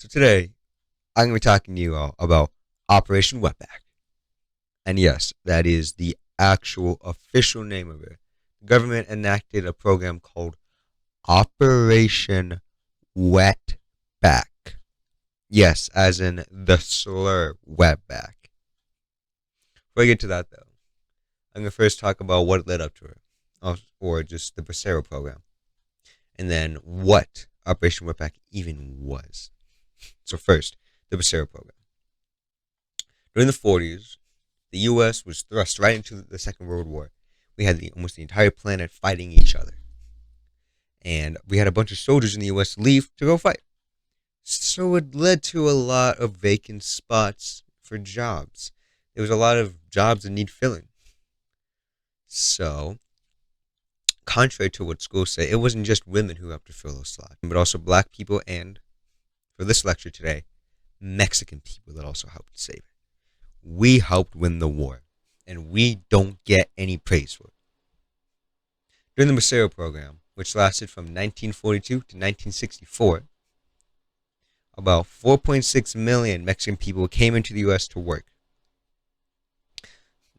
So today, I'm going to be talking to you all about Operation Wetback. And yes, that is the actual official name of it. The government enacted a program called Operation Wetback. Yes, as in the slur wetback. Before I get to that, though, I'm going to first talk about what led up to it, or just the Bracero program, and then what Operation Wetback even was. So first, the Bracero program. During the 40s, the U.S. was thrust right into the Second World War. We had almost the entire planet fighting each other. And we had a bunch of soldiers in the U.S. leave to go fight. So it led to a lot of vacant spots for jobs. There was a lot of jobs that need filling. So, contrary to what schools say, it wasn't just women who helped to fill those slots, but also black people and, for this lecture today, Mexican people that also helped save it. We helped win the war, and we don't get any praise for it. During the Bracero program, which lasted from 1942 to 1964, about 4.6 million Mexican people came into the U.S. to work.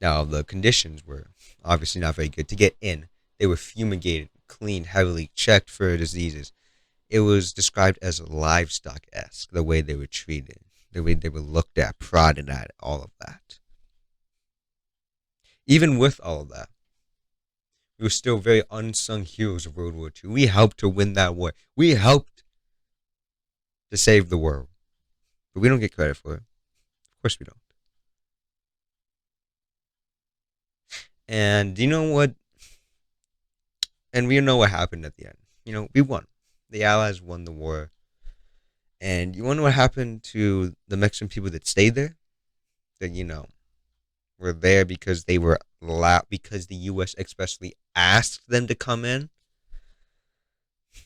Now, the conditions were obviously not very good to get in. They were fumigated, cleaned heavily, checked for diseases. It was described as livestock-esque, the way they were treated, the way they were looked at, prodded at, all of that. Even with all of that, we were still very unsung heroes of World War II. We helped to win that war. We helped to save the world. But we don't get credit for it. Of course we don't. And you know what? And we know what happened at the end. We won. The Allies won the war. And you wonder what happened to the Mexican people that stayed there? That, were there because they were allowed, because the U.S. expressly asked them to come in?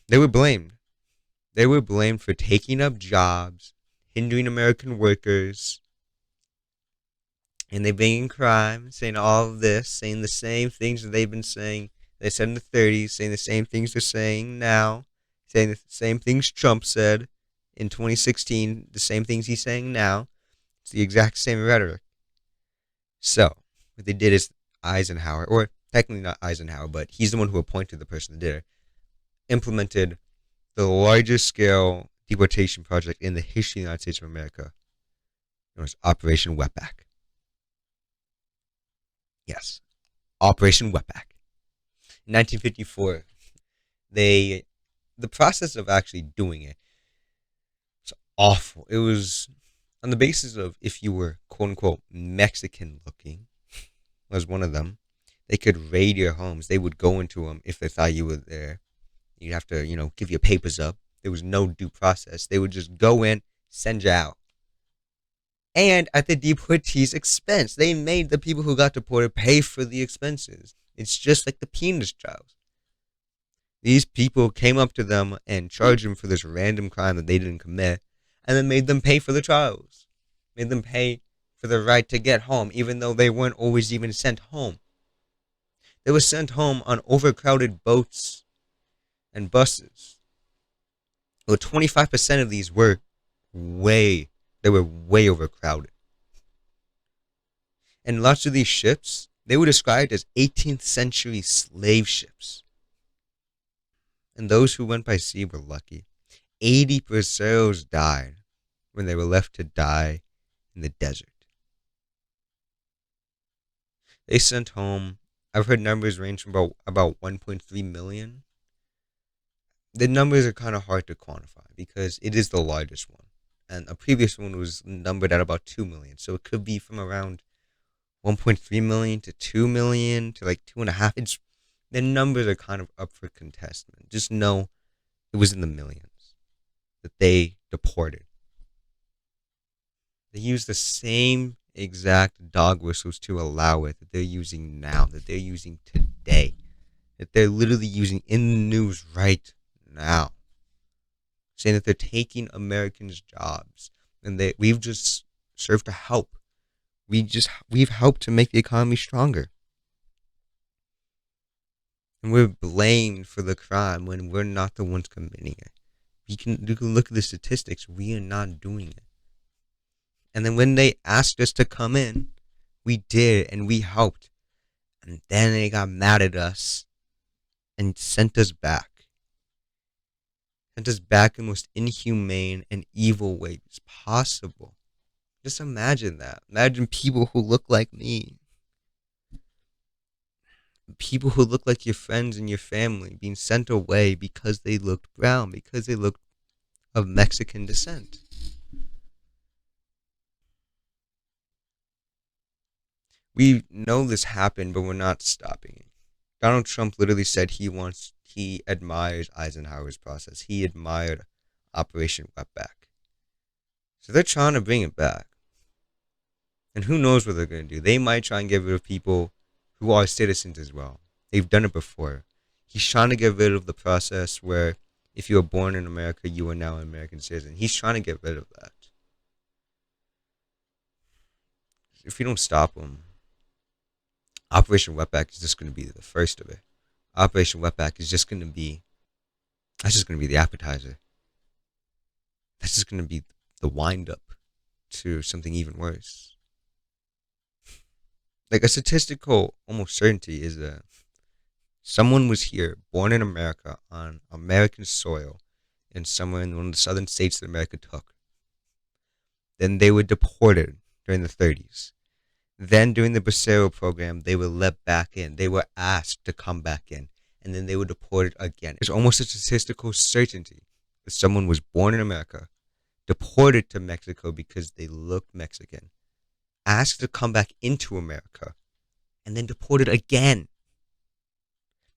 They were blamed. They were blamed for taking up jobs, hindering American workers, and they bringing crime, saying all of this, saying the same things that they've been saying. They said in the 30s, saying the same things they're saying now, saying the same things Trump said in 2016, the same things he's saying now. It's the exact same rhetoric. So, what they did is Eisenhower, or technically not Eisenhower, but he's the one who appointed the person that did it, implemented the largest scale deportation project in the history of the United States of America, known as Operation Wetback. Yes, Operation Wetback. In 1954, the process of actually doing it was awful. It was on the basis of if you were quote unquote Mexican looking, was one of them. They could raid your homes. They would go into them if they thought you were there. You'd have to, give your papers up. There was no due process. They would just go in, send you out. And at the deportees' expense. They made the people who got deported pay for the expenses. It's just like the penis trials. These people came up to them and charged them for this random crime that they didn't commit, and then made them pay for the trials. Made them pay for the right to get home, even though they weren't always even sent home. They were sent home on overcrowded boats and buses. Well, 25% of these were way overcrowded. And lots of these ships, they were described as 18th century slave ships. And those who went by sea were lucky. 80 Braceros died when they were left to die in the desert. They sent home, I've heard numbers range from about 1.3 million. The numbers are kind of hard to quantify because it is the largest one. And a previous one was numbered at about 2 million. So it could be from around 1.3 million to 2 million to like 2.5. The numbers are kind of up for contestment. Just know it was in the millions that they deported. They used the same exact dog whistles to allow it that they're using now, that they're using today, that they're literally using in the news right now, saying that they're taking Americans' jobs, and we've just served to help. We've helped to make the economy stronger. And we're blamed for the crime when we're not the ones committing it. You can look at the statistics. We are not doing it. And then when they asked us to come in, we did and we helped. And then they got mad at us and sent us back. Sent us back in the most inhumane and evil ways possible. Just imagine that. Imagine people who look like me. People who look like your friends and your family being sent away because they looked brown, because they looked of Mexican descent. We know this happened, but we're not stopping it. Donald Trump literally said he admires Eisenhower's process. He admired Operation Wetback. So they're trying to bring it back. And who knows what they're going to do? They might try and get rid of people who are citizens as well. They've done it before. He's trying to get rid of the process where if you were born in America, you are now an American citizen. He's trying to get rid of that. If you don't stop him, Operation Wetback is just going to be the first of it. Operation Wetback is just going to be, that's just going to be the appetizer. That's just going to be the wind up to something even worse. Like a statistical almost certainty is that someone was here, born in America, on American soil, and somewhere in one of the southern states that America took. Then they were deported during the 30s. Then during the Bracero program, they were let back in. They were asked to come back in, and then they were deported again. It's almost a statistical certainty that someone was born in America, deported to Mexico because they looked Mexican, asked to come back into America, and then deported again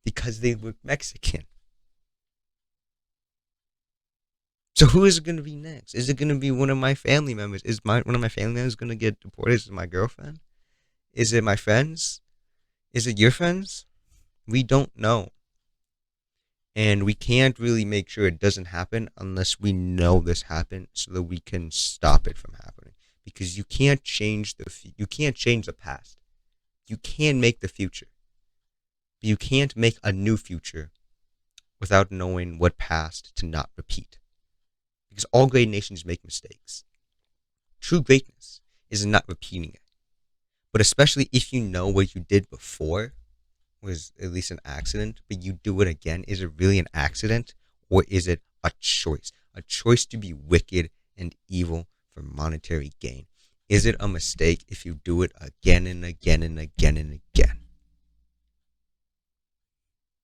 because they looked Mexican. So who is it going to be next? Is it going to be one of my family members? One of my family members going to get deported? Is it my girlfriend? Is it my friends? Is it your friends? We don't know. And we can't really make sure it doesn't happen unless we know this happened so that we can stop it from happening. Because you can't change the past. You can make the future. But you can't make a new future without knowing what past to not repeat. Because all great nations make mistakes. True greatness is not repeating it. But especially if you know what you did before was at least an accident, but you do it again, is it really an accident? Or is it a choice? A choice to be wicked and evil for monetary gain. Is it a mistake if you do it again and again and again and again?